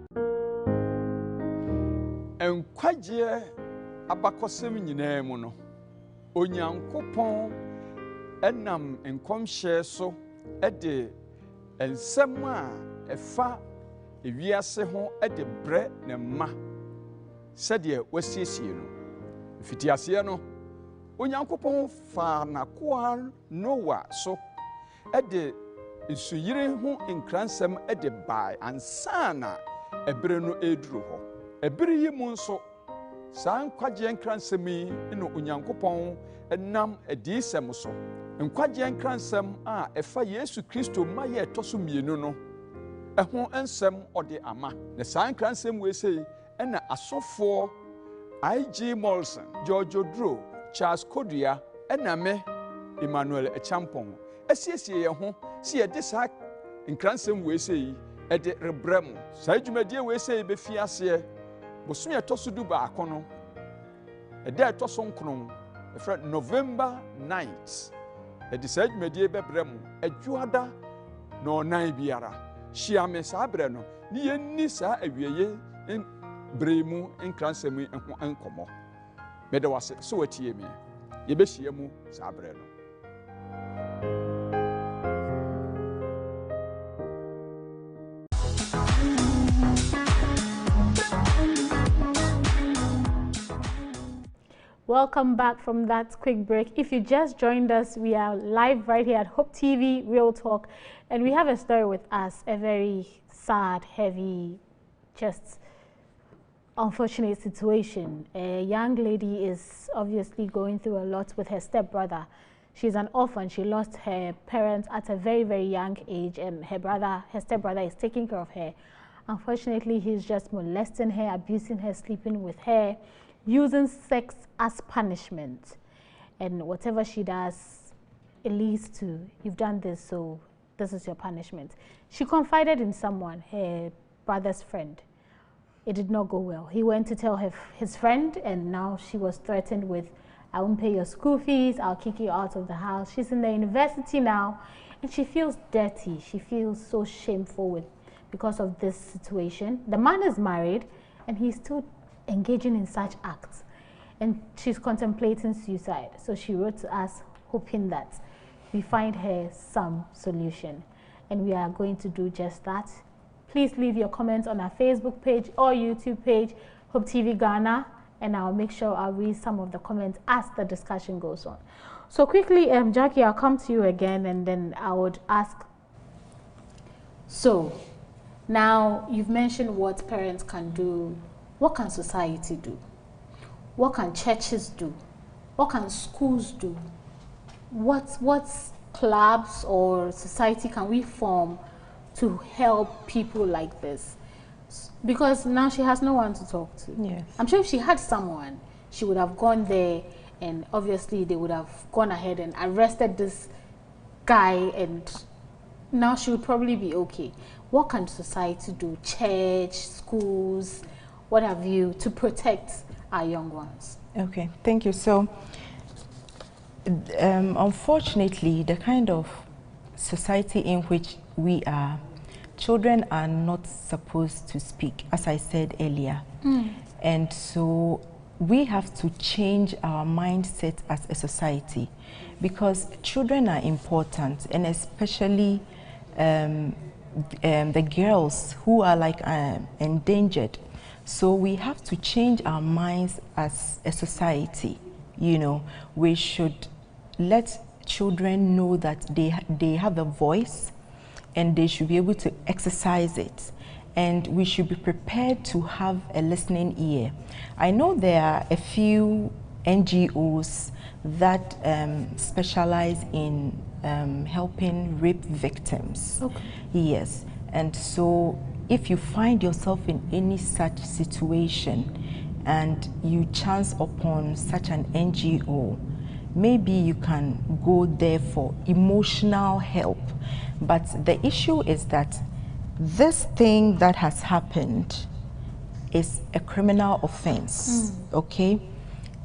Enkwagye abakosem nyinaa mu no Onyankopɔn enam enkomhye so de ensɛm a ɛfa ewiase ho de brɛ ne ma sɛdeɛ wasiesie no fitiaseɛ no Onyankopɔn fa nakoa Noah so de nsuyire ho nkransɛm de bae ansana ebere no eduru hɔ ebere yi mu nso saa nkwagye nkransɛm yi no Onyankopɔn nam adiyisɛm so nkwagye nkransɛm a ɛfa Yesu Kristo ma yɛ ɛtɔ so mmienu no ɛho nsɛm ɔde ama na saa nkransɛm wei sei ɛna asɔfoɔ I.G. Molesting, George Odro, Charles Kodua, ɛna me Emmanuel Echampong asiesie yɛn ho si yɛde saa nkransɛm wei sei ɛde rebrɛ mu saa dwumadie wei sei bɛfi aseɛ bosom yɛtɔ so du baako no ɛda ɛtɔ so nkron ɛfrɛ November 9th ɛde saa dwumadie bɛbrɛ mu adwoada na ɔnan biara hyia me saa brɛ no ne yɛnni saa awieye brɛ mu nkransɛm ho nkɔmmɔ mede wase so watie me yɛbɛhyia mu saa brɛ no. Welcome back from that quick break. If you just joined us, we are live right here at Hope TV, Real Talk, and we have a story with us, a very sad, heavy, just unfortunate situation. A young lady is obviously going through a lot with her stepbrother. She's an orphan. She lost her parents at a very, very young age, and her stepbrother is taking care of her. Unfortunately, he's just molesting her, abusing her, sleeping with her, using sex as punishment, and whatever she does, it leads to, you've done this, so this is your punishment. She confided in someone, her brother's friend. It did not go well. He went to tell his friend, and now she was threatened with, I won't pay your school fees, I'll kick you out of the house. She's in the university now, and she feels dirty. She feels so shameful because of this situation. The man is married, and he's still engaging in such acts, and she's contemplating suicide. So she wrote to us hoping that we find her some solution, and we are going to do just that. Please leave your comments on our Facebook page or YouTube page, Hope TV Ghana, and I'll make sure I'll read some of the comments as the discussion goes on. So quickly, Jackie, I'll come to you again, and then I would ask, so Now, you've mentioned what parents can do. What can society do? What can churches do? What can schools do? What clubs or society can we form to help people like this? Because now she has no one to talk to. Yes. I'm sure if she had someone, she would have gone there, and obviously they would have gone ahead and arrested this guy, and now she would probably be okay. What can society do? Church, schools, what have you, to protect our young ones? Okay, thank you. So, unfortunately, the kind of society in which we are, children are not supposed to speak, as I said earlier. And so we have to change our mindset as a society, because children are important, and especially the girls who are like endangered. So we have to change our minds as a society. You know, we should let children know that they have a voice and they should be able to exercise it. And we should be prepared to have a listening ear. I know there are a few NGOs that specialize in helping rape victims. Okay. Yes, and so if you find yourself in any such situation and you chance upon such an NGO, maybe you can go there for emotional help. But the issue is that this thing that has happened is a criminal offense, okay?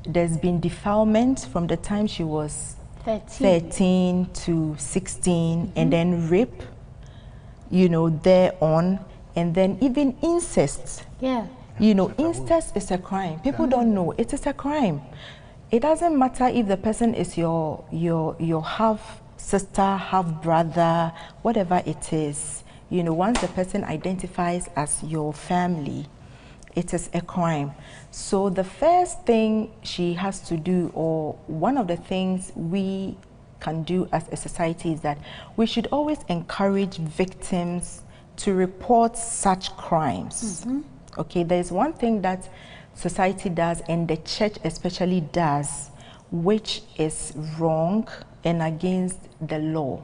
There's been defilement from the time she was 13 to 16, and then rape, you know, thereon, and then even incest. Yeah. You know, incest is a crime. People don't know it is a crime. It doesn't matter if the person is your half sister, half brother, whatever it is. You know, once the person identifies as your family, it is a crime. So the first thing she has to do, or one of the things we can do as a society, is that we should always encourage victims to report such crimes. Okay, there's one thing that society does, and the church especially does, which is wrong and against the law.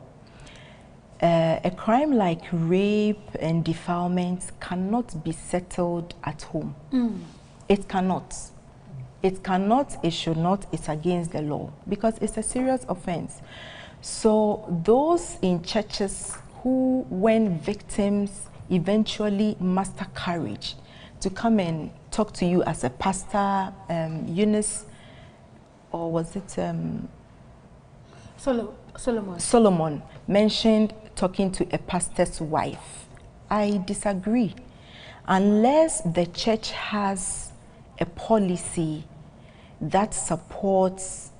A crime like rape and defilement cannot be settled at home. It cannot. It cannot, it should not, it's against the law, because it's a serious offense. So those in churches who, when victims eventually muster courage to come and talk to you as a pastor, Eunice, or was it Solomon mentioned talking to a pastor's wife. I disagree. Unless the church has a policy that supports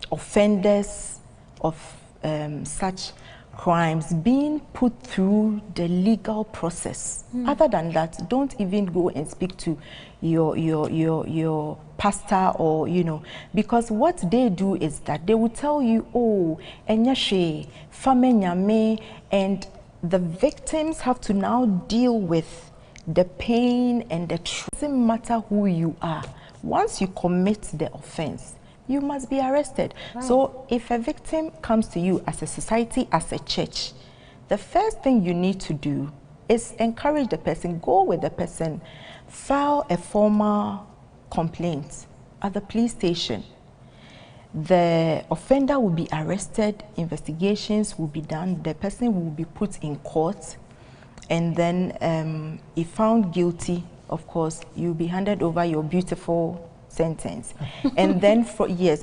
offenders of such crimes being put through the legal process. Other than that, don't even go and speak to your pastor, or, you know, because what they do is that they will tell you, oh, enyashe, famenyame, and the victims have to now deal with the pain and the truth. It doesn't matter who you are. Once you commit the offense, you must be arrested. Right. So if a victim comes to you as a society, as a church, the first thing you need to do is encourage the person, go with the person, file a formal complaint at the police station. The offender will be arrested, investigations will be done, the person will be put in court, and then if found guilty, of course, you'll be handed over your beautiful sentence. And then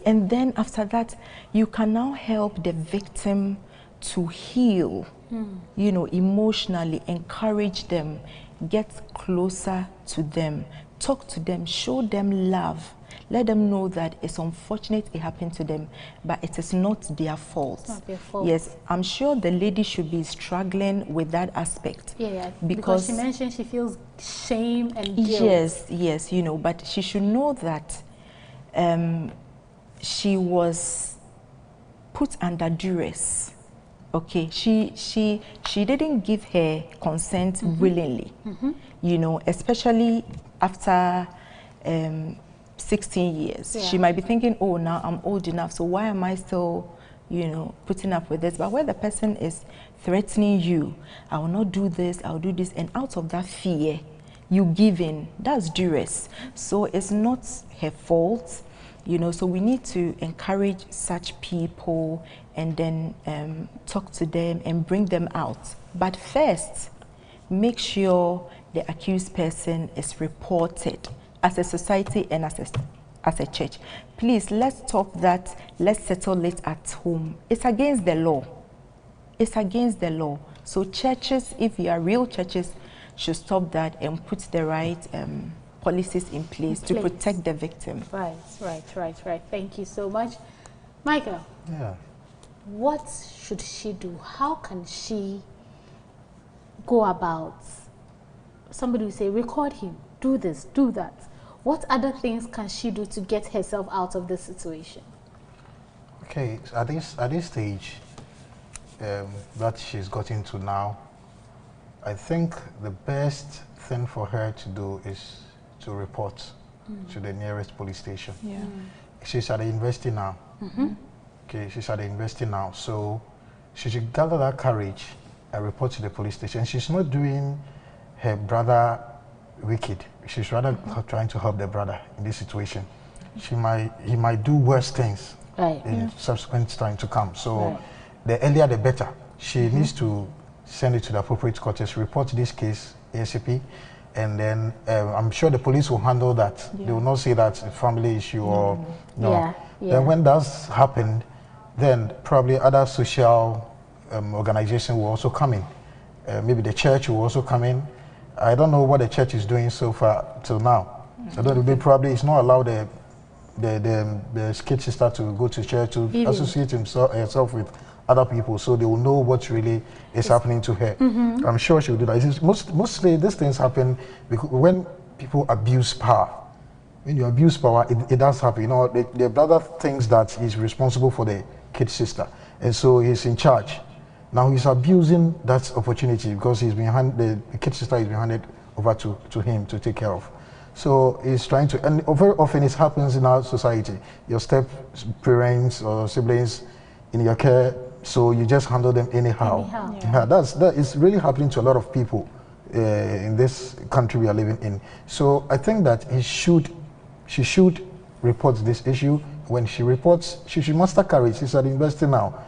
and then after that, you can now help the victim to heal, you know, emotionally, encourage them, get closer to them, talk to them, show them love, let them know that it's unfortunate it happened to them, but it is not their fault. It's not their fault. Yes, I'm sure the lady should be struggling with that aspect. Yeah, because she mentioned she feels shame and guilt. Yes, you know, but she should know that she was put under duress. Okay, she didn't give her consent willingly, you know, especially after 16 years. She might be thinking, oh, now I'm old enough, so why am I still, you know, putting up with this? But where the person is threatening you, I will not do this, I'll do this, and out of that fear, you give in, that's duress. So it's not her fault, you know, so we need to encourage such people and then talk to them and bring them out. But first, make sure the accused person is reported as a society and as a church. Please, let's stop that. Let's settle it at home. It's against the law. It's against the law. So churches, if you are real churches, should stop that and put the right policies in place to protect the victim. Right. Thank you so much. Michael. Yeah. What should she do? How can she go about? Somebody will say, record him, do this, do that. What other things can she do to get herself out of this situation? Okay, so at this stage that she's got into now, I think the best thing for her to do is to report to the nearest police station. Yeah. She's at the university now. Okay, she's at the university now, so she should gather that courage and report to the police station. She's not doing her brother wicked. She's rather trying to help the brother in this situation. He might do worse things in subsequent time to come. So the earlier the better. She needs to send it to the appropriate courts, report this case ASAP, and then I'm sure the police will handle that. They will not say that's a family issue or no. Then when that's happened, then probably other social organizations will also come in. Maybe the church will also come in. I don't know what the church is doing so far till now. I don't know, probably it's not allowed the kid sister to go to church to associate herself with other people, so they will know what really is happening to her. I'm sure she will do that. It's mostly these things happen because when people abuse power. When you abuse power, it does happen. You know, the brother thinks that he's responsible for the kid sister, and so he's in charge. Now he's abusing that opportunity because the kid sister is being handed over to him to take care of. So he's trying to, and very often it happens in our society. Your step parents or siblings in your care, so you just handle them anyhow. That is really happening to a lot of people in this country we are living in. So I think that she should report this issue. When she reports, she should muster courage. She's at the university now.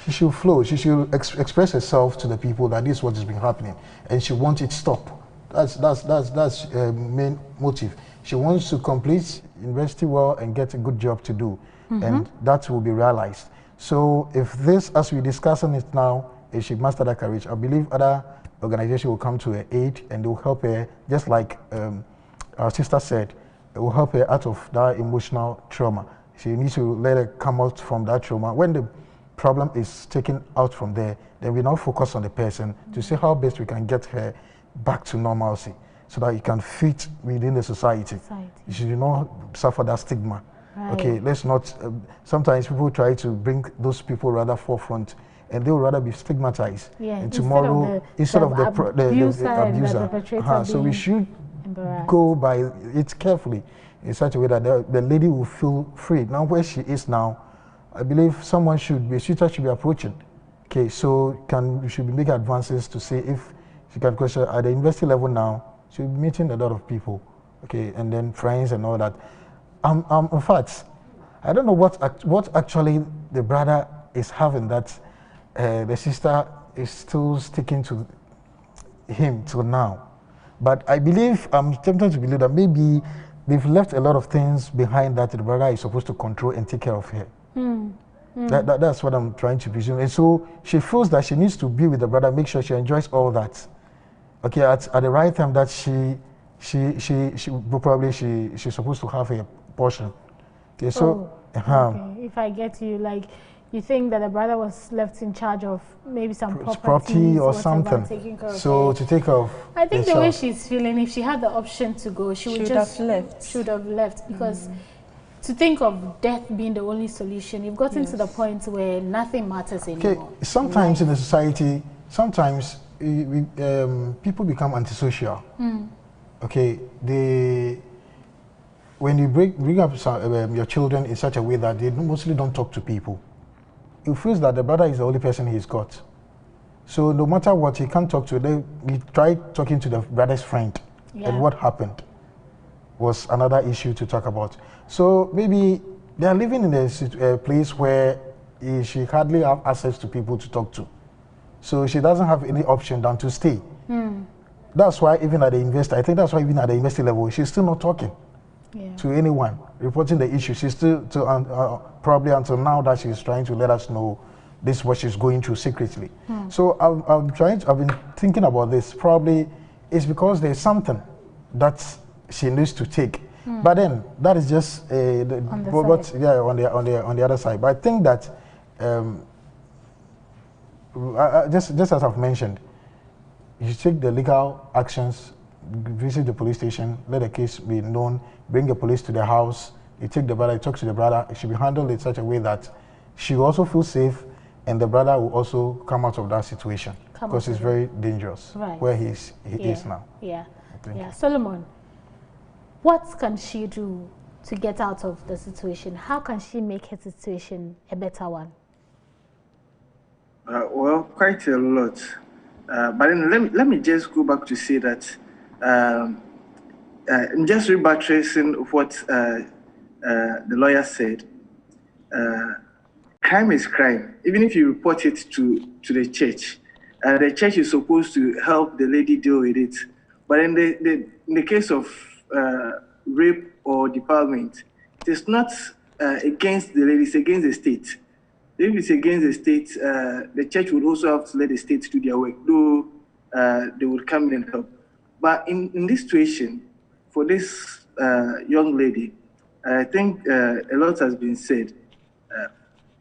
She should flow. She should express herself to the people that this is what has been happening, and she wants it stopped. That's main motive. She wants to complete university well and get a good job to do, and that will be realized. So if this, as we're discussing it now, if she master that courage, I believe other organizations will come to her aid and they will help her, just like our sister said, it will help her out of that emotional trauma. She needs to let her come out from that trauma. When the problem is taken out from there, then we now focus on the person to see how best we can get her back to normalcy so that you can fit within the society. You should not suffer that stigma. Okay, let's not, sometimes people try to bring those people rather forefront and they will rather be stigmatized. And tomorrow, instead of the abuser. So we should go by it carefully in such a way that the lady will feel free. Now where she is now, I believe a tutor should be approaching. Okay, so we should be making advances to see if she can question at the university level now. She'll be meeting a lot of people, okay, and then friends and all that. In fact, I don't know what actually the brother is having that the sister is still sticking to him till now. But I believe, I'm tempted to believe that maybe they've left a lot of things behind that the brother is supposed to control and take care of her. That's what I'm trying to presume. And so she feels that she needs to be with the brother, make sure she enjoys all that. Okay, at the right time that she's supposed to have a portion. Okay, so okay. If I get you, like, you think that the brother was left in charge of maybe some property or something. So to take care of. I think the way she's feeling, if she had the option to go, she would have left because to think of death being the only solution. You've gotten to the point where nothing matters anymore. Okay, sometimes in the society, sometimes people become antisocial. Okay, when you bring up your children in such a way that they mostly don't talk to people, he feels that the brother is the only person he's got. So no matter what, he can't talk to. He tried talking to the brother's friend, and what happened was another issue to talk about. So maybe they are living in a place where she hardly have access to people to talk to. So she doesn't have any option than to stay. That's why even at the investor, I think that's why even at the investor level, she's still not talking to anyone, reporting the issue. She's still, probably until now that she's trying to let us know this is what she's going through secretly. So I've been thinking about this. Probably it's because there's something that she needs to take. But then that is just on the other side. But I think that just as I've mentioned, you take the legal actions, visit the police station, let the case be known, bring the police to the house, you take the brother, you talk to the brother. It should be handled in such a way that she will also feel safe, and the brother will also come out of that situation, because it's very dangerous where he is now. Solomon, what can she do to get out of the situation? How can she make her situation a better one? Well, quite a lot. But then let me just go back to say that just rebuttressing what the lawyer said. Crime is crime. Even if you report it to the church is supposed to help the lady deal with it. But in the case of rape or defilement, it is not against the lady, it's against the state. If it's against the state, the church would also have to let the state do their work, though they would come in and help. But in this situation, for this young lady, I think a lot has been said.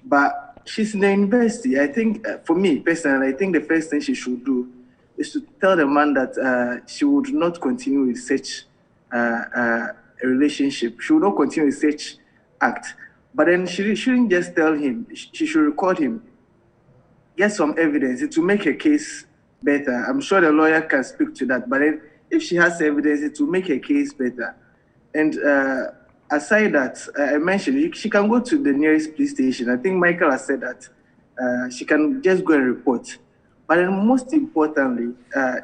But she's in the university. I think, for me personally, I think the first thing she should do is to tell the man that she would not continue with such a relationship. She would not continue with such act. But then she shouldn't just tell him. She should record him, get some evidence. It will make her case better. I'm sure the lawyer can speak to that. But then if she has evidence, it will make her case better. And aside that, I mentioned she can go to the nearest police station. I think Michael has said that she can just go and report. But then most importantly,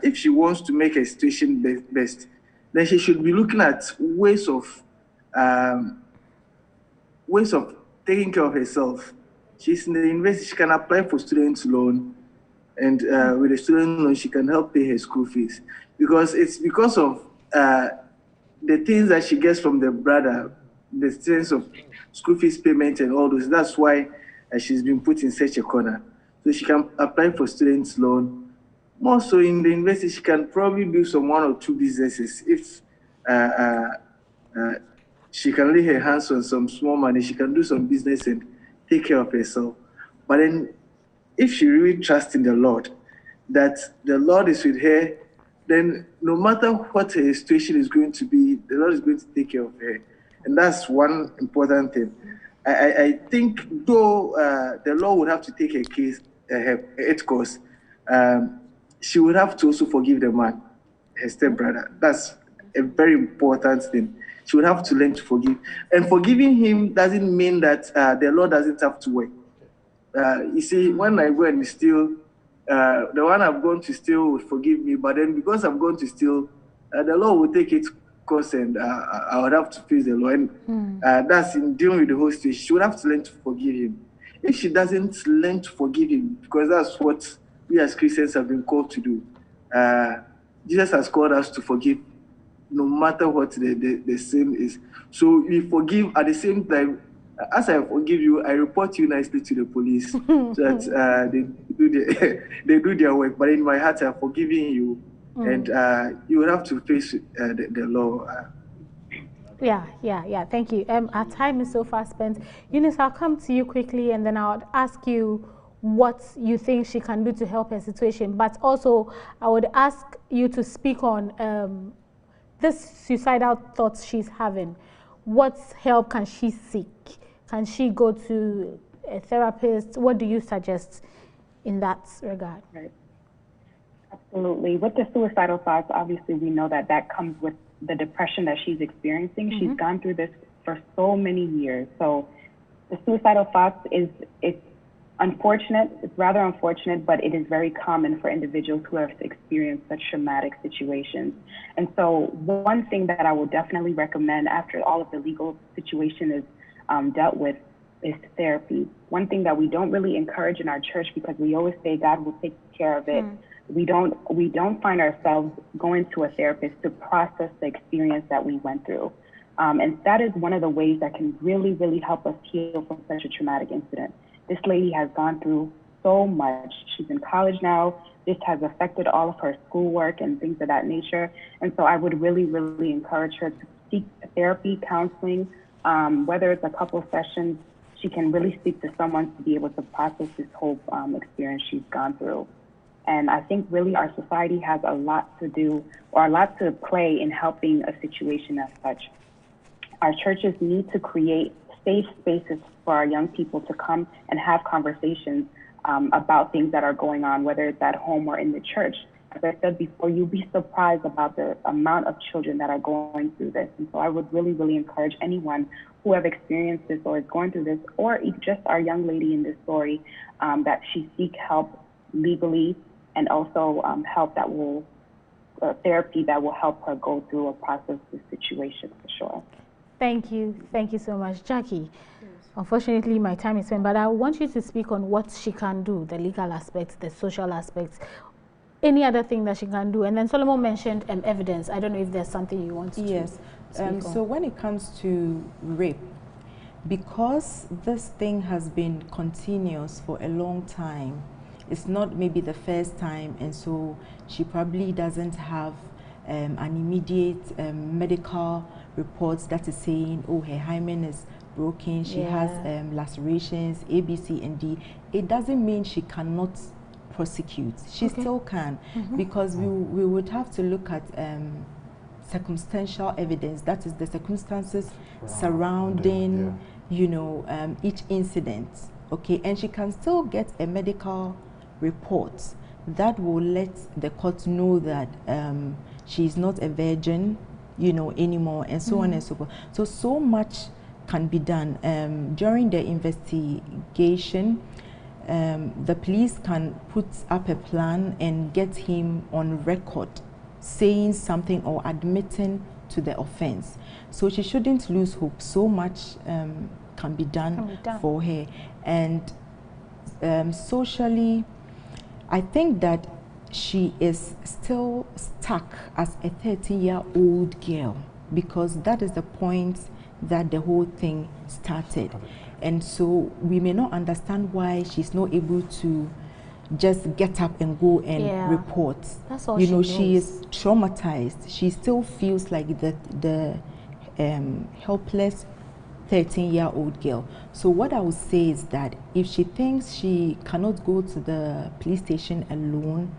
if she wants to make her situation best, then she should be looking at ways of taking care of herself. She's in the university, she can apply for student loan, and with the student loan, she can help pay her school fees. Because it's because of the things that she gets from the brother, the sense of school fees payment and all those. That's why she's been put in such a corner. So she can apply for student loan. More so in the university, she can probably do some 1 or 2 businesses. If she can lay her hands on some small money, she can do some business and take care of herself. But then if she really trusts in the Lord, that the Lord is with her, then no matter what her situation is going to be, the Lord is going to take care of her. And that's one important thing. I think though the law would have to take her case, her course, she would have to also forgive the man, her stepbrother. That's a very important thing. She would have to learn to forgive. And forgiving him doesn't mean that the law doesn't have to work. You see, when I go and steal, the one I've gone to steal would forgive me, but then because I've gone to steal, the law will take its course and I would have to face the law. And that's in dealing with the whole situation. She would have to learn to forgive him. If she doesn't learn to forgive him, because that's what we as Christians have been called to do, Jesus has called us to forgive no matter what the sin is. So we forgive at the same time. As I forgive you, I report you nicely to the police so that they do their work. But in my heart, I'm forgiving you, and you will have to face the law. Yeah. Thank you. Our time is so fast spent. Eunice, I'll come to you quickly, and then I'll ask you what you think she can do to help her situation. But also, I would ask you to speak on this suicidal thoughts she's having. what help can she seek? Can she go to a therapist? What do you suggest in that regard? Right. Absolutely. With the suicidal thoughts, obviously we know that that comes with the depression that she's experiencing. She's gone through this for so many years. So the suicidal thoughts it's unfortunate. It's rather unfortunate, but it is very common for individuals who have experienced such traumatic situations. And so one thing that I will definitely recommend after all of the legal situation is dealt with is therapy. One thing that we don't really encourage in our church, because we always say God will take care of it. We don't find ourselves going to a therapist to process the experience that we went through. And that is one of the ways that can really, really help us heal from such a traumatic incident. This lady has gone through so much. She's in college now. This has affected all of her schoolwork and things of that nature. And so I would really, really encourage her to seek therapy, counseling, whether it's a couple sessions. She can really speak to someone to be able to process this whole experience she's gone through. And I think really our society has a lot to do, or a lot to play in helping a situation as such. Our churches need to create safe spaces for our young people to come and have conversations about things that are going on, whether it's at home or in the church. As I said before, you'll be surprised about the amount of children that are going through this. And so I would really, really encourage anyone who have experienced this or is going through this, or just our young lady in this story, that she seek help legally, and also help that will, therapy that will help her go through or process this situation for sure. Thank you so much, Jackie. Yes. Unfortunately, my time is spent, but I want you to speak on what she can do, the legal aspects, the social aspects, any other thing that she can do. And then Solomon mentioned evidence. I don't know if there's something you want to speak on. So when it comes to rape, because this thing has been continuous for a long time, it's not maybe the first time, and so she probably doesn't have an immediate medical reports that is saying, oh, her hymen is broken, she has lacerations, A, B, C, and D. It doesn't mean she cannot prosecute. She still can, because we would have to look at circumstantial evidence, that is the circumstances surrounding, you know, each incident, okay? And she can still get a medical report that will let the court know that she is not a virgin, you know, anymore, and so on and so forth. So much can be done. During the investigation, the police can put up a plan and get him on record saying something or admitting to the offense. So she shouldn't lose hope. So much can be done for her. And socially, I think that she is still stuck as a 13-year-old girl, because that is the point that the whole thing started. And so we may not understand why she's not able to just get up and go and report. That's all you know, she is traumatized. She still feels like the helpless 13-year-old girl. So what I would say is that if she thinks she cannot go to the police station alone,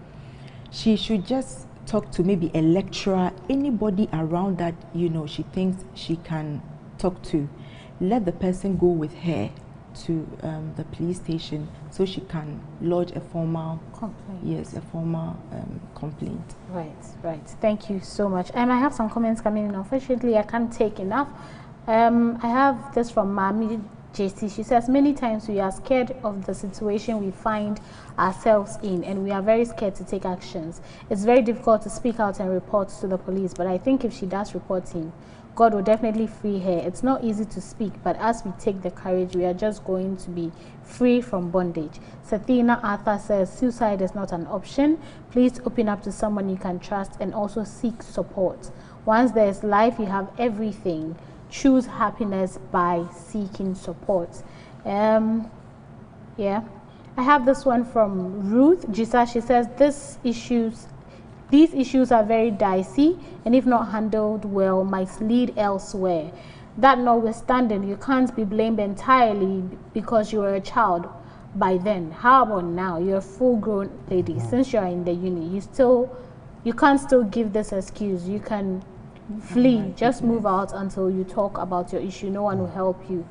she should just talk to maybe a lecturer, anybody around that, you know, she thinks she can talk to. Let the person go with her to the police station so she can lodge a formal complaint. Yes, a formal complaint. Right. Thank you so much. I have some comments coming in. Unfortunately, I can't take enough. I have this from Mami JC. She says, many times we are scared of the situation we find ourselves in, and we are very scared to take actions. It's very difficult to speak out and report to the police, but I think if she does report him, God will definitely free her. It's not easy to speak, but as we take the courage, we are just going to be free from bondage. Sathina Arthur says, suicide is not an option. Please open up to someone you can trust and also seek support. Once there is life, you have everything. Choose happiness by seeking support. I have this one from Ruth Gisa. She says, these issues are very dicey, and if not handled well, might lead elsewhere. That notwithstanding, you can't be blamed entirely because you were a child by then. How about now? You're a full-grown lady. Since you're in the uni, you can't still give this excuse. You can flee. Just move out until you talk about your issue. No one will help you.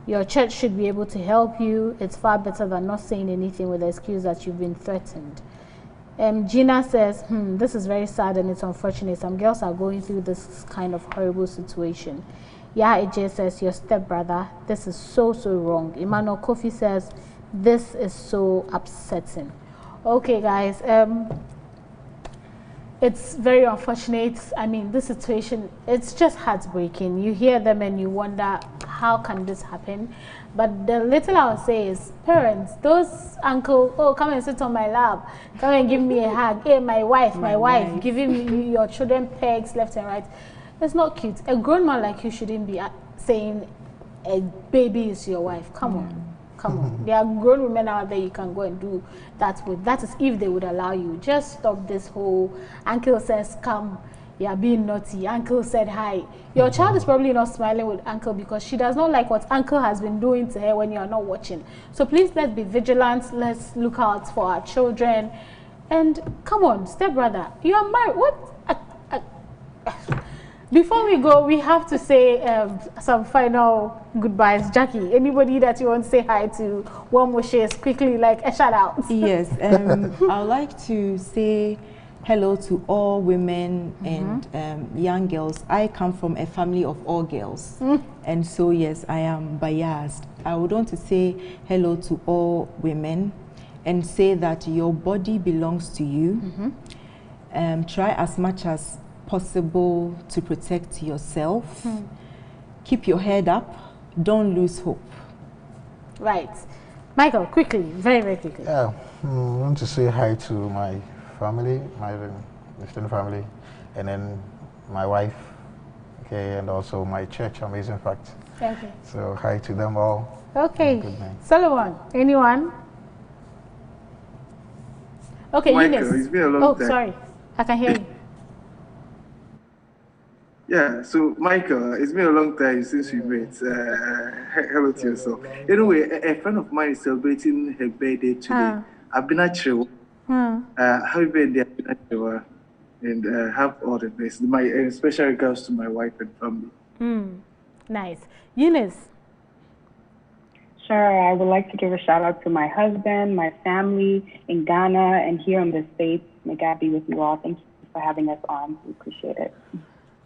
Your church should be able to help you. It's far better than not saying anything with the excuse that you've been threatened. Gina says, this is very sad and it's unfortunate. Some girls are going through this kind of horrible situation. Yeah, AJ says, your stepbrother, this is so, so wrong. Emmanuel Kofi says, this is so upsetting. Okay, guys, it's very unfortunate. I mean, this situation, it's just heartbreaking. You hear them and you wonder, how can this happen? But the little I'll say is, parents, those uncle, oh, come and sit on my lap, come and give me a hug. Hey, my wife, giving me your children pegs left and right. It's not cute. A grown man like you shouldn't be saying a baby is your wife. Come on. Come on. There are grown women out there you can go and do that with. That is if they would allow you. Just stop this whole uncle says come, you are being naughty. Uncle said hi. Your child is probably not smiling with uncle because she does not like what uncle has been doing to her when you are not watching. So please, let's be vigilant. Let's look out for our children. And come on, stepbrother, you are married. What? Before we go, we have to say some final goodbyes. Jackie, anybody that you want to say hi to, warm wishes, quickly, like a shout out? Yes, I'd like to say hello to all women and young girls. I come from a family of all girls. And so, yes, I am biased. I would want to say hello to all women and say that your body belongs to you. Try as much as possible to protect yourself. Keep your head up. Don't lose hope. Right. Michael, quickly, very, very quickly. Yeah, I want to say hi to my family, my extended family, and then my wife, okay, and also my church, Amazing Fact. Thank you. So hi to them all. Okay. Good night. Solomon, anyone? Okay, Michael, Eunice. it's been a long time. Oh, sorry. I can hear you. Yeah, so Michael, it's been a long time since we met. Hello to yourself. Anyway, a friend of mine is celebrating her birthday today. I've been at you. Happy birthday, I've been at you. And have all the best. My special regards to my wife and family. Nice. Eunice. Sure, I would like to give a shout out to my husband, my family in Ghana and here in the States. May God be with you all. Thank you for having us on. We appreciate it.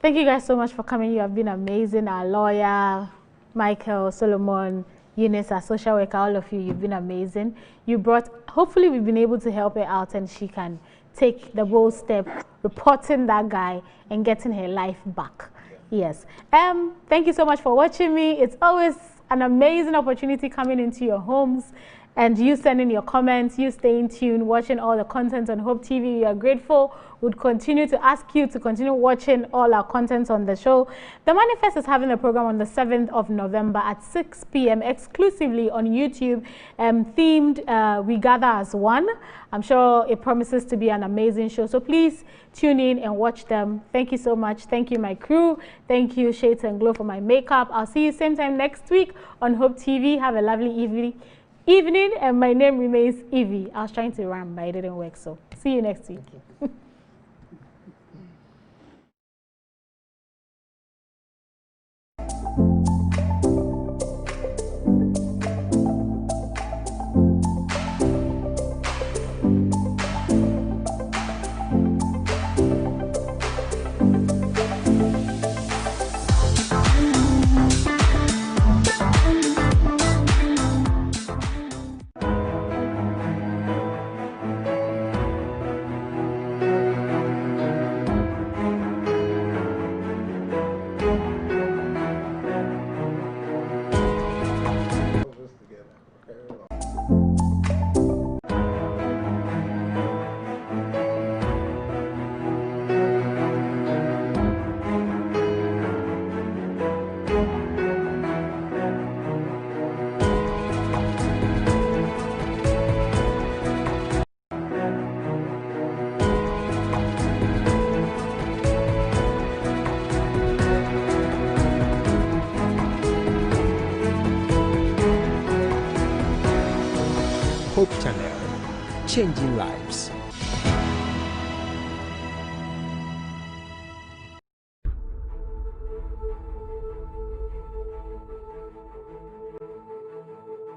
Thank you guys so much for coming. You have been amazing. Our lawyer, Michael, Solomon, Eunice, our social worker, all of you, you've been amazing. You brought, hopefully we've been able to help her out and she can take the bold step, reporting that guy and getting her life back. Yes. Thank you so much for watching me. It's always an amazing opportunity coming into your homes and you sending your comments, you staying tuned, watching all the content on Hope TV. We are grateful. Would continue to ask you to continue watching all our content on the show. The Manifest is having a program on the 7th of November at 6 p.m. exclusively on YouTube, themed We Gather as One. I'm sure it promises to be an amazing show. So please tune in and watch them. Thank you so much. Thank you, my crew. Thank you, Shades and Glow, for my makeup. I'll see you same time next week on Hope TV. Have a lovely evening, and my name remains Evie. I was trying to rhyme, but it didn't work, so see you next week. Hope Channel, changing lives.